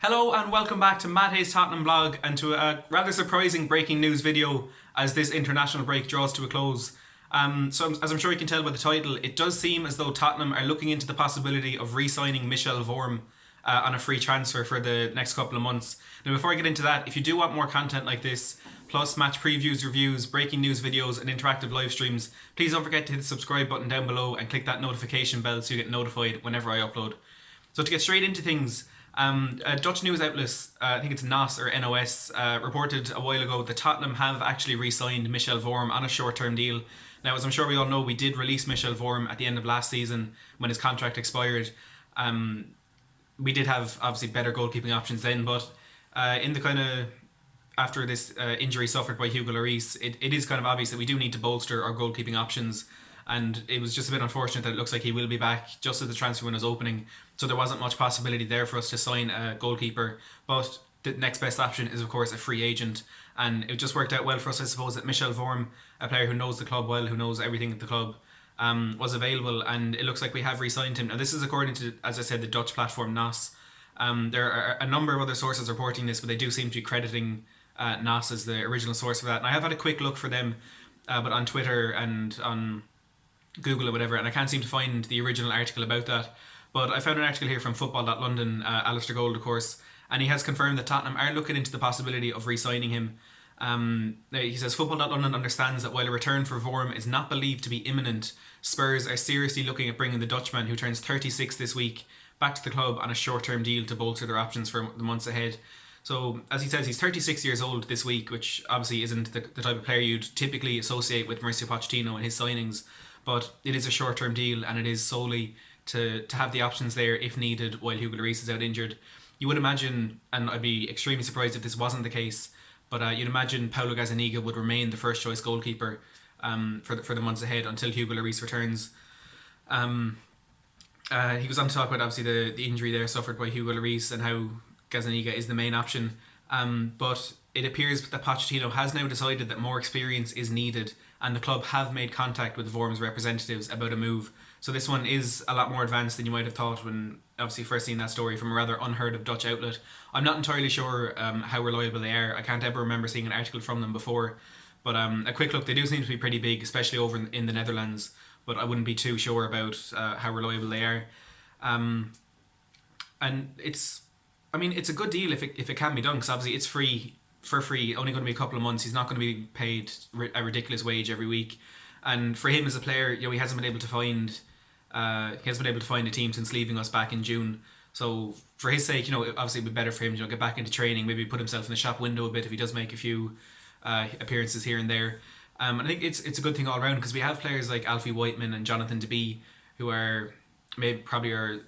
Hello and welcome back to Matt Hayes' Tottenham blog and to a rather surprising breaking news video as this international break draws to a close. As I'm sure you can tell by the title, it does seem as though Tottenham are looking into the possibility of re-signing Michel Vorm on a free transfer for the next couple of months. Now before I get into that, if you do want more content like this, plus match previews, reviews, breaking news videos and interactive live streams, please don't forget to hit the subscribe button down below and click that notification bell so you get notified whenever I upload. So to get straight into things, a Dutch news outlet, I think it's NOS or NOS, reported a while ago that Tottenham have actually re-signed Michel Vorm on a short-term deal. Now, as I'm sure we all know, we did release Michel Vorm at the end of last season when his contract expired. We did have obviously better goalkeeping options then, but in the kind of after this injury suffered by Hugo Lloris, it is kind of obvious that we do need to bolster our goalkeeping options. And it was just a bit unfortunate that it looks like he will be back just as the transfer window is opening. So there wasn't much possibility there for us to sign a goalkeeper. But the next best option is, of course, a free agent. And it just worked out well for us, I suppose, that Michel Vorm, a player who knows the club well, who knows everything at the club, was available. And it looks like we have re-signed him. Now, this is according to, as I said, the Dutch platform NOS. There are a number of other sources reporting this, but they do seem to be crediting NOS as the original source for that. And I have had a quick look for them, but on Twitter and on Google or whatever, and I can't seem to find the original article about that. But I found an article here from Football.London, Alistair Gold, of course, and he has confirmed that Tottenham are looking into the possibility of re-signing him. He says Football.London understands that while a return for Vorm is not believed to be imminent, Spurs are seriously looking at bringing the Dutchman, who turns 36 this week, back to the club on a short-term deal to bolster their options for the months ahead. So, as he says, he's 36 years old this week, which obviously isn't the type of player you'd typically associate with Mauricio Pochettino and his signings. But it is a short-term deal, and it is solely to have the options there if needed while Hugo Lloris is out injured. You would imagine, and I'd be extremely surprised if this wasn't the case, but you'd imagine Paulo Gazzaniga would remain the first-choice goalkeeper for the months ahead until Hugo Lloris returns. He goes on to talk about obviously the injury there suffered by Hugo Lloris and how Gazzaniga is the main option. But it appears that Pochettino has now decided that more experience is needed, and the club have made contact with Vorm's representatives about a move. So this one is a lot more advanced than you might have thought when obviously first seeing that story from a rather unheard of Dutch outlet. I'm not entirely sure how reliable they are. I can't ever remember seeing an article from them before. But a quick look, they do seem to be pretty big, especially over in the Netherlands. But I wouldn't be too sure about how reliable they are. And it's a good deal if it can be done, because obviously it's free, only going to be a couple of months. He's not going to be paid a ridiculous wage every week, and for him as a player, he hasn't been able to find a team since leaving us back in June. So for his sake, obviously it'd be better for him to get back into training, maybe put himself in the shop window a bit if he does make a few appearances here and there. I think it's a good thing all around, because we have players like Alfie Whiteman and Jonathan Deby, who are probably our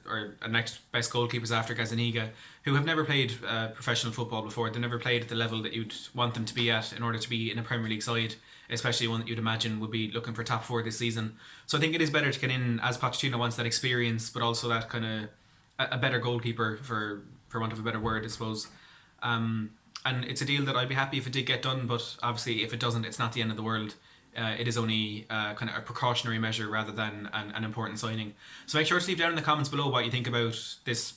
next best goalkeepers after Gazzaniga, who have never played professional football before. They've never played at the level that you'd want them to be at in order to be in a Premier League side, especially one that you'd imagine would be looking for top four this season. So I think it is better to get in, as Pochettino wants that experience, but also that kind of a better goalkeeper, for want of a better word, I suppose. And it's a deal that I'd be happy if it did get done, but obviously if it doesn't, it's not the end of the world. It is only kind of a precautionary measure rather than an important signing. So make sure to leave down in the comments below what you think about this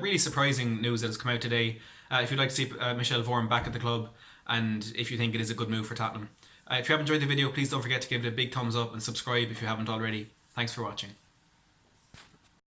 really surprising news that has come out today. If you'd like to see Michel Vorm back at the club, and if you think it is a good move for Tottenham. If you have enjoyed the video, please don't forget to give it a big thumbs up and subscribe if you haven't already. Thanks for watching.